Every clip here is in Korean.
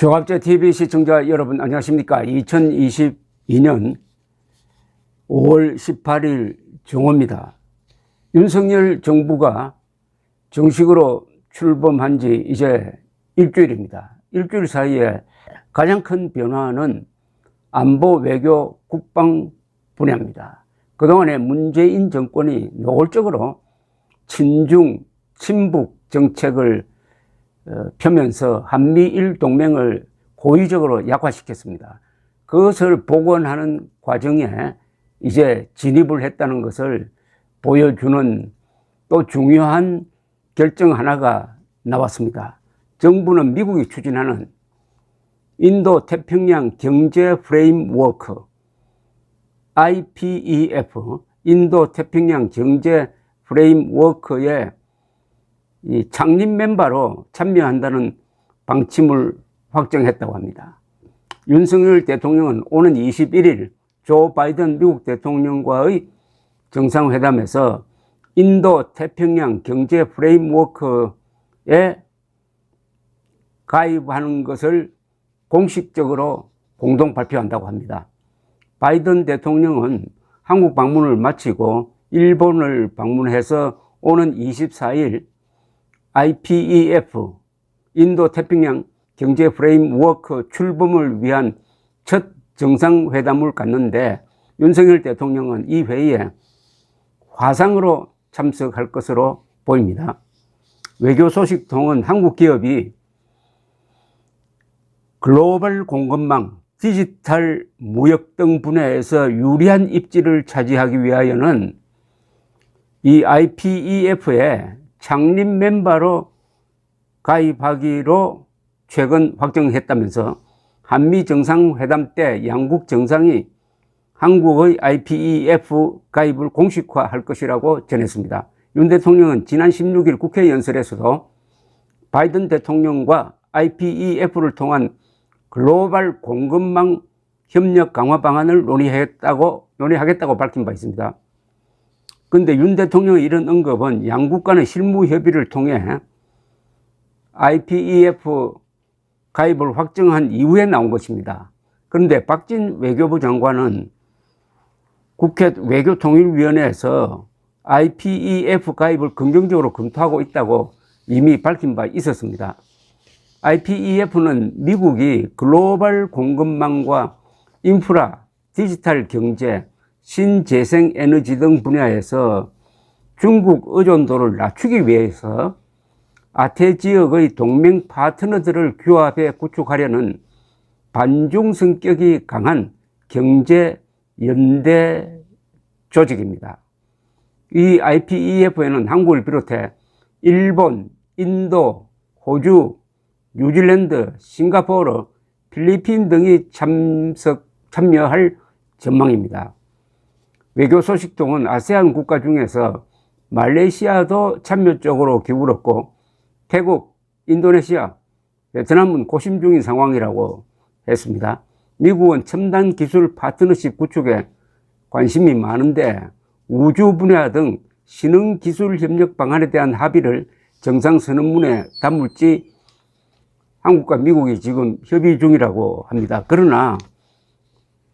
조갑제 TV 시청자 여러분 안녕하십니까. 2022년 5월 18일 정오입니다. 윤석열 정부가 정식으로 출범한 지 이제 일주일입니다. 일주일 사이에 가장 큰 변화는 안보, 외교, 국방 분야입니다. 그동안에 문재인 정권이 노골적으로 친중, 친북 정책을 펴면서 한미일 동맹을 고의적으로 약화시켰습니다. 그것을 복원하는 과정에 이제 진입을 했다는 것을 보여주는 또 중요한 결정 하나가 나왔습니다. 정부는 미국이 추진하는 인도 태평양 경제 프레임워크 IPEF 인도 태평양 경제 프레임워크에 이 창립 멤버로 참여한다는 방침을 확정했다고 합니다. 윤석열 대통령은 오는 21일 조 바이든 미국 대통령과의 정상회담에서 인도 태평양 경제 프레임워크에 가입하는 것을 공식적으로 공동 발표한다고 합니다. 바이든 대통령은 한국 방문을 마치고 일본을 방문해서 오는 24일 IPEF 인도 태평양 경제 프레임워크 출범을 위한 첫 정상회담을 갖는데 윤석열 대통령은 이 회의에 화상으로 참석할 것으로 보입니다. 외교 소식통은 한국 기업이 글로벌 공급망, 디지털 무역 등 분야에서 유리한 입지를 차지하기 위하여는 이 IPEF에 창립 멤버로 가입하기로 최근 확정했다면서 한미 정상회담 때 양국 정상이 한국의 IPEF 가입을 공식화할 것이라고 전했습니다. 윤 대통령은 지난 16일 국회 연설에서도 바이든 대통령과 IPEF를 통한 글로벌 공급망 협력 강화 방안을 논의하겠다고 밝힌 바 있습니다. 그런데 윤 대통령의 이런 언급은 양국 간의 실무 협의를 통해 IPEF 가입을 확정한 이후에 나온 것입니다. 그런데 박진 외교부 장관은 국회 외교통일위원회에서 IPEF 가입을 긍정적으로 검토하고 있다고 이미 밝힌 바 있었습니다. IPEF는 미국이 글로벌 공급망과 인프라, 디지털 경제, 신재생 에너지 등 분야에서 중국 의존도를 낮추기 위해서 아태 지역의 동맹 파트너들을 규합해 구축하려는 반중 성격이 강한 경제 연대 조직입니다. 이 IPEF에는 한국을 비롯해 일본, 인도, 호주, 뉴질랜드, 싱가포르, 필리핀 등이 참여할 전망입니다. 외교 소식통은 아세안 국가 중에서 말레이시아도 참여 쪽으로 기울었고 태국, 인도네시아, 베트남은 고심 중인 상황이라고 했습니다. 미국은 첨단 기술 파트너십 구축에 관심이 많은데 우주 분야 등 신흥 기술 협력 방안에 대한 합의를 정상선언문에 담을지 한국과 미국이 지금 협의 중이라고 합니다. 그러나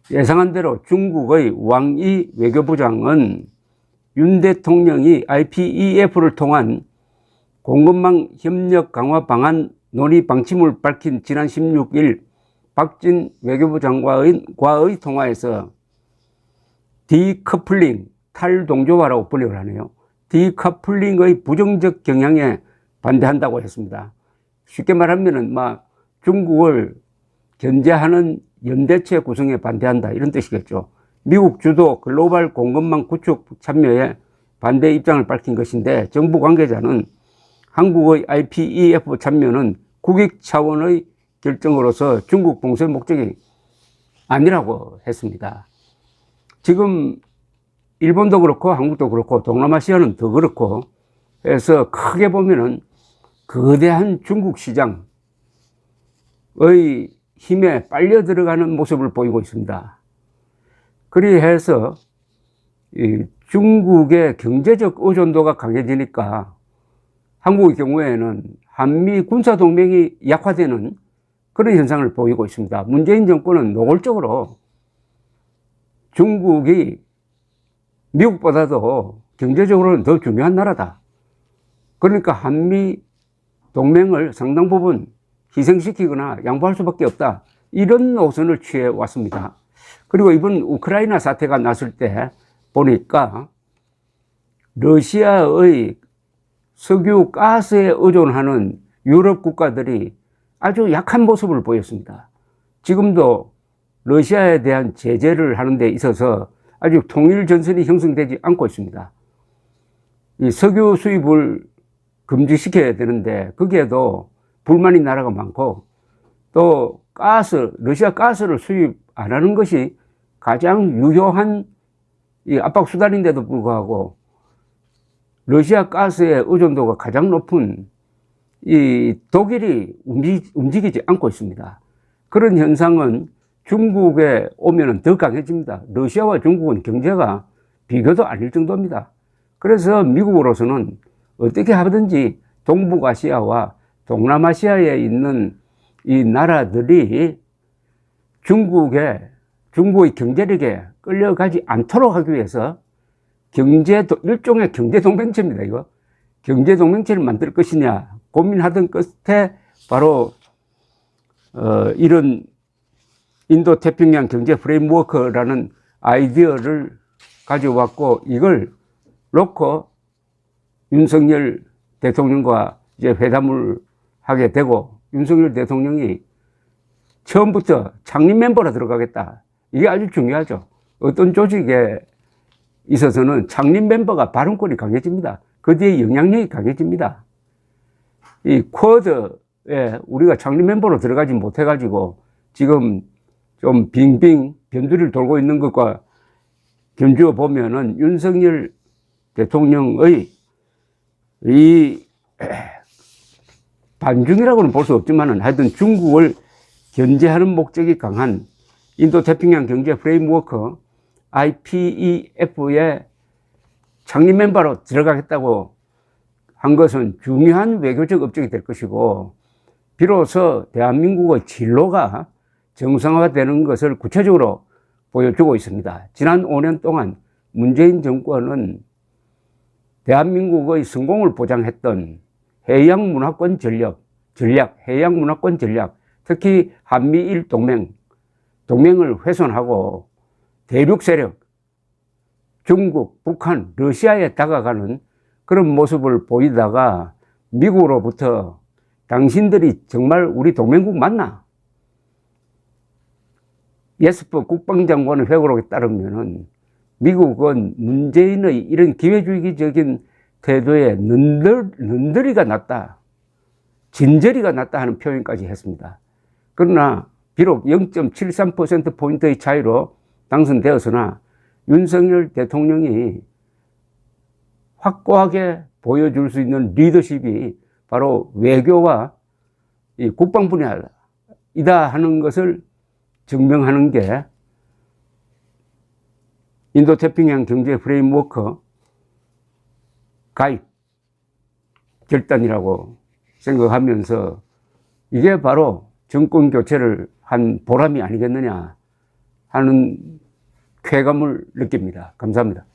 예상한 대로 중국의 왕이 외교부장은 윤 대통령이 IPEF를 통한 공급망 협력 강화 방안 논의 방침을 밝힌 지난 16일 박진 외교부 장관과의 통화에서 디커플링, 탈동조화라고 번역을 하네요. 디커플링의 부정적 경향에 반대한다고 했습니다. 쉽게 말하면은 중국을 견제하는 연대체 구성에 반대한다 이런 뜻이겠죠. 미국 주도 글로벌 공급망 구축 참여에 반대 입장을 밝힌 것인데 정부 관계자는 한국의 IPEF 참여는 국익 차원의 결정으로서 중국 봉쇄 목적이 아니라고 했습니다. 지금 일본도 그렇고 한국도 그렇고 동남아시아는 더 그렇고 해서 크게 보면은 거대한 중국 시장의 힘에 빨려 들어가는 모습을 보이고 있습니다. 그리해서 중국의 경제적 의존도가 강해지니까 한국의 경우에는 한미 군사동맹이 약화되는 그런 현상을 보이고 있습니다. 문재인 정권은 노골적으로 중국이 미국보다도 경제적으로는 더 중요한 나라다. 그러니까 한미 동맹을 상당 부분 희생시키거나 양보할 수밖에 없다. 이런 노선을 취해 왔습니다. 그리고 이번 우크라이나 사태가 났을 때 보니까 러시아의 석유 가스에 의존하는 유럽 국가들이 아주 약한 모습을 보였습니다. 지금도 러시아에 대한 제재를 하는 데 있어서 아직 통일 전선이 형성되지 않고 있습니다. 이 석유 수입을 금지시켜야 되는데 거기에도 불만인 나라가 많고, 또 러시아 가스를 수입 안 하는 것이 가장 유효한 이 압박 수단인데도 불구하고 러시아 가스의 의존도가 가장 높은 이 독일이 움직이지 않고 있습니다. 그런 현상은 중국에 오면은 더 강해집니다. 러시아와 중국은 경제가 비교도 아닐 정도입니다. 그래서 미국으로서는 어떻게 하든지 동북아시아와 동남아시아에 있는 이 나라들이 중국의 경제력에 끌려가지 않도록 하기 위해서 일종의 경제동맹체입니다, 이거. 경제동맹체를 만들 것이냐 고민하던 끝에 바로, 이런 인도태평양 경제 프레임워크라는 아이디어를 가져왔고, 이걸 놓고 윤석열 대통령과 이제 회담을 하게 되고, 윤석열 대통령이 처음부터 창립 멤버로 들어가겠다. 이게 아주 중요하죠. 어떤 조직에 있어서는 창립 멤버가 발언권이 강해집니다. 그 뒤에 영향력이 강해집니다. 이 쿼드에 우리가 창립 멤버로 들어가지 못해가지고 지금 좀 빙빙 변두리를 돌고 있는 것과 견주어 보면은 윤석열 대통령의 이 반중이라고는 볼 수 없지만은 하여튼 중국을 견제하는 목적이 강한 인도태평양 경제 프레임워크 IPEF의 창립 멤버로 들어가겠다고 한 것은 중요한 외교적 업적이 될 것이고, 비로소 대한민국의 진로가 정상화되는 것을 구체적으로 보여주고 있습니다. 지난 5년 동안 문재인 정권은 대한민국의 성공을 보장했던 해양 문화권 전략, 해양 문화권 전략, 특히 한미일 동맹을 훼손하고 대륙 세력, 중국, 북한, 러시아에 다가가는 그런 모습을 보이다가 미국으로부터 당신들이 정말 우리 동맹국 맞나? 예스퍼 국방장관의 회고록에 따르면은 미국은 문재인의 이런 기회주의적인 태도에 는더리가 났다, 진저리가 났다 하는 표현까지 했습니다. 그러나 비록 0.73%포인트의 차이로 당선되었으나 윤석열 대통령이 확고하게 보여줄 수 있는 리더십이 바로 외교와 이 국방 분야이다 하는 것을 증명하는 게 인도태평양 경제 프레임워크 가입 결단이라고 생각하면서 이게 바로 정권 교체를 한 보람이 아니겠느냐 하는 쾌감을 느낍니다. 감사합니다.